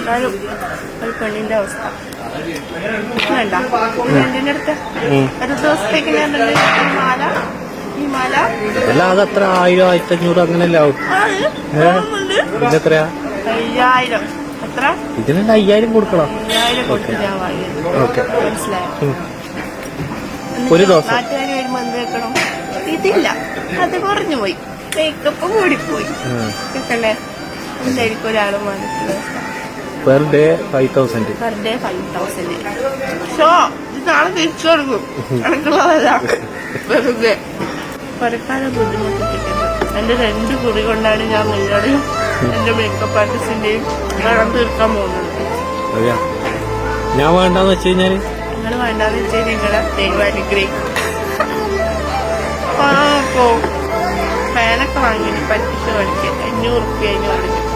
എന്നാലും ഒരു പെണ്ണിന്റെ അവസ്ഥ വേണ്ട. രണ്ടിന്റെ അടുത്ത് ഒരു ദിവസത്തേക്ക് ഞാൻ ഈ മാല അല്ല അതത്ര 1000-1500 അങ്ങനെയല്ല ആവും. ഇതെത്രയാ? 5000. എത്ര? ഇതിന് 5000 കൊടുക്കണം. 5000 കൊടുത്ത് ഞാൻ വാങ്ങിയത്. മനസ്സിലായോ? ഒരു ദിവസം നാട്ടുകാർ വരുമ്പോ എന്ത് വെക്കണം? ഇതില്ല, അത് കുറഞ്ഞു പോയി, മേക്കപ്പ് കൂടിപ്പോയി കേക്കണ്ടേ? എന്തായിരിക്കും ഒരാള് മനസ്സിലാവും. Per day 5000. Per day 5000. Show ഇത് നാളെ തിരിച്ചു കൊടുക്കും. കണക്കുള്ളതല്ല, വെറുതെ കുറക്കാലം ബുദ്ധിമുട്ടിട്ടുണ്ട്. എന്റെ 2 കുറി കൊണ്ടാണ് ഞാൻ നിങ്ങളുടെയും എന്റെ മേക്കപ്പ് ആർട്ടിസ്റ്റിന്റെയും കടം തീർക്കാൻ പോകുന്നത്. ഞാൻ വേണ്ടെന്ന് വെച്ച് കഴിഞ്ഞാല് നിങ്ങൾ വേണ്ടാന്ന് വെച്ചാൽ നിങ്ങളെ ദൈവം അനുഗ്രഹിക്കും. ഫാനൊക്കെ വാങ്ങി പറ്റിച്ച് കളിക്കാൻ 500 റുപ്യ അതിന് കളിക്കും.